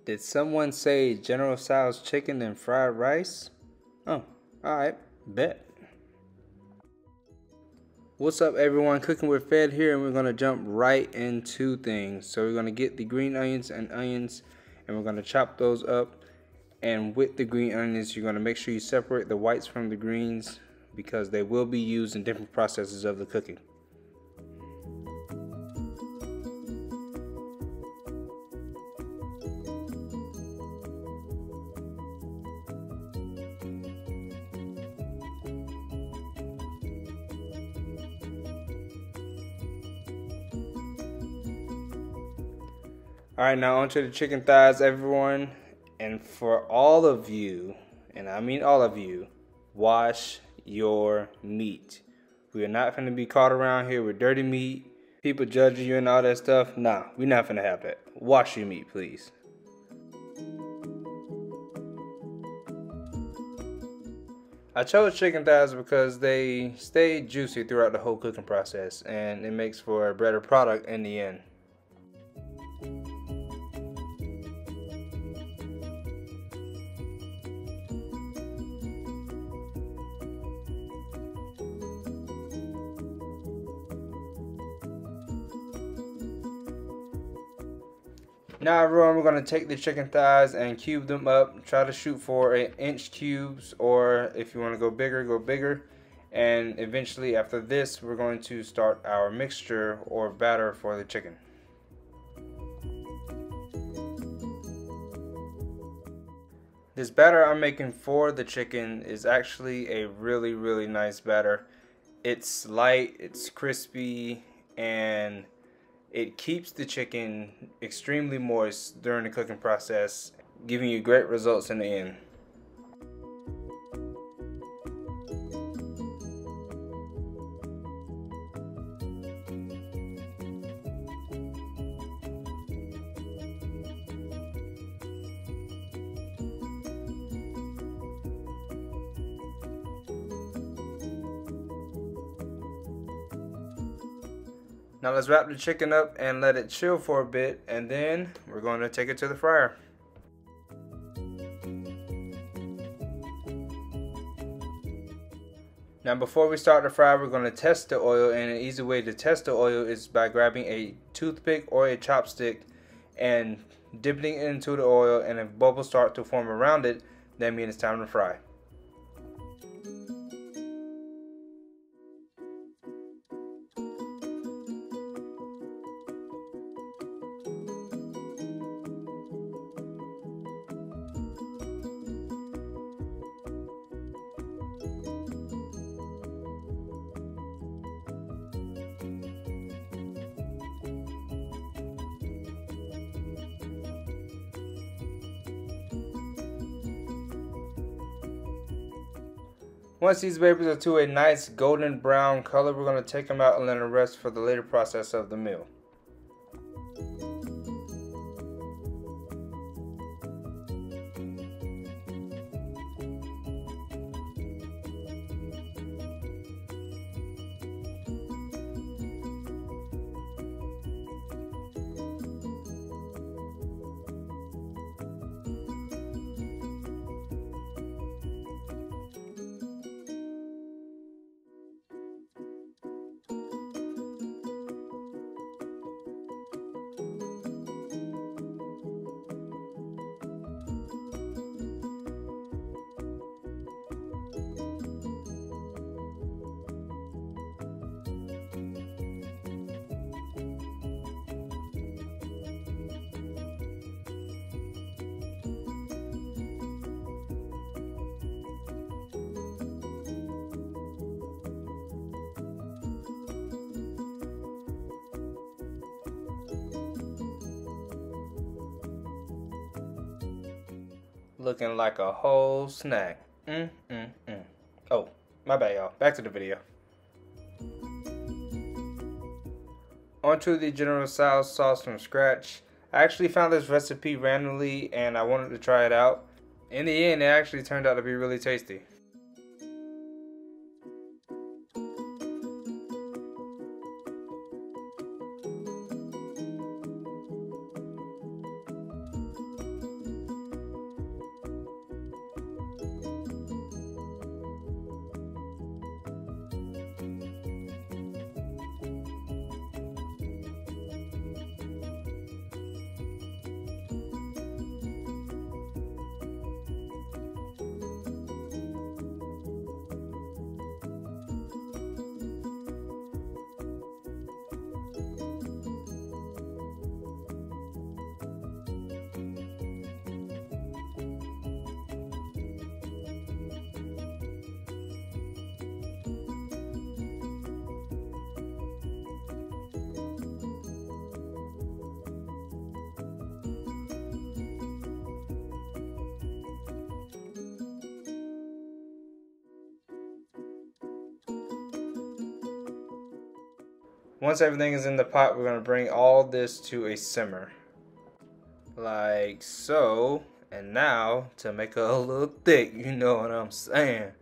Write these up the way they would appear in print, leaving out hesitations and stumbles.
Did someone say General Tso's chicken and fried rice? Oh, alright, bet. What's up everyone, Cooking with Fed here, and we're going to jump right into things. So we're going to get the green onions and we're going to chop those up. And with the green onions, you're going to make sure you separate the whites from the greens because they will be used in different processes of the cooking. Alright, now onto the chicken thighs, everyone. And for all of you, and I mean all of you, wash your meat. We are not going to be caught around here with dirty meat, people judging you and all that stuff. Nah, we're not going to have that. Wash your meat, please. I chose chicken thighs because they stay juicy throughout the whole cooking process, and it makes for a better product in the end. Now everyone, we're going to take the chicken thighs and cube them up. Try to shoot for 1-inch cubes, or if you want to go bigger, go bigger. And eventually after this, we're going to start our mixture or batter for the chicken. This batter I'm making for the chicken is actually a really nice batter. It's light, it's crispy, and it keeps the chicken extremely moist during the cooking process, giving you great results in the end. Now let's wrap the chicken up and let it chill for a bit, and then we're going to take it to the fryer. Now before we start the fry, we're going to test the oil, and an easy way to test the oil is by grabbing a toothpick or a chopstick and dipping it into the oil, and if bubbles start to form around it, that means it's time to fry. Once these babies are to a nice golden brown color, we're going to take them out and let them rest for the later process of the meal. Looking like a whole snack. Oh, my bad, y'all. Back to the video. Onto the General Tso's sauce from scratch. I actually found this recipe randomly and I wanted to try it out. In the end, it actually turned out to be really tasty. Once everything is in the pot, we're going to bring all this to a simmer. Like so. And now, to make it a little thick, you know what I'm saying.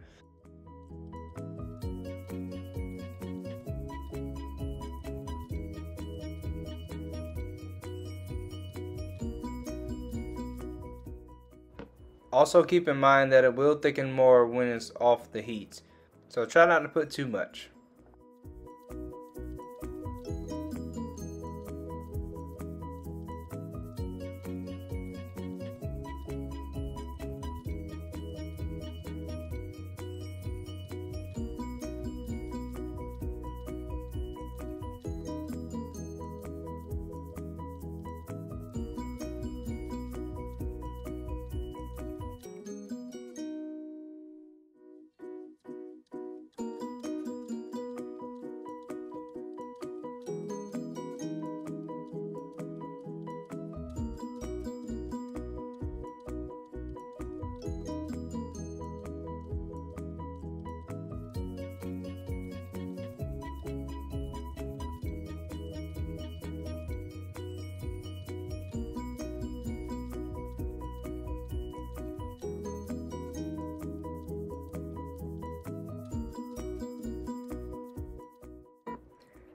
Also keep in mind that it will thicken more when it's off the heat. So try not to put too much.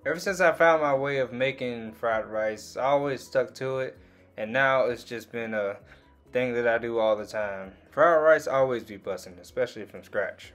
Ever since I found my way of making fried rice, I always stuck to it, and now it's just been a thing that I do all the time. Fried rice always be busting, especially from scratch.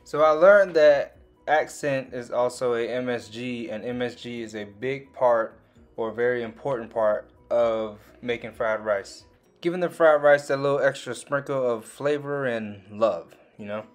So I learned that accent is also a MSG, and MSG is a big part, or a very important part, of making fried rice. Giving the fried rice that little extra sprinkle of flavor and love, you know?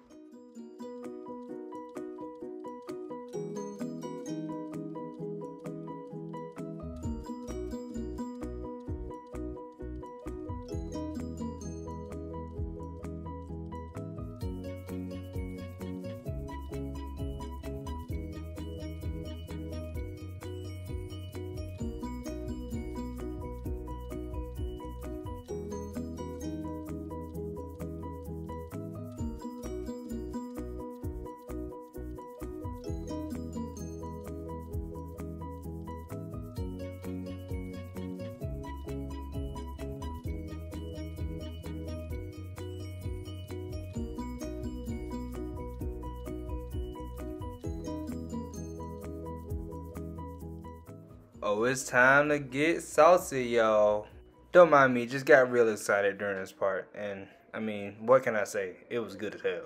Oh, it's time to get saucy, y'all. Don't mind me, just got real excited during this part. And, I mean, what can I say? It was good as hell.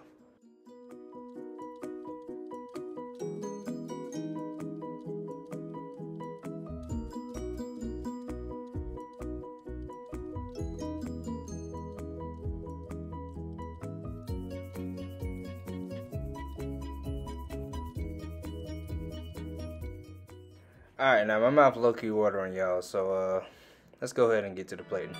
Alright, now my mouth low-key watering, y'all, so let's go ahead and get to the plating.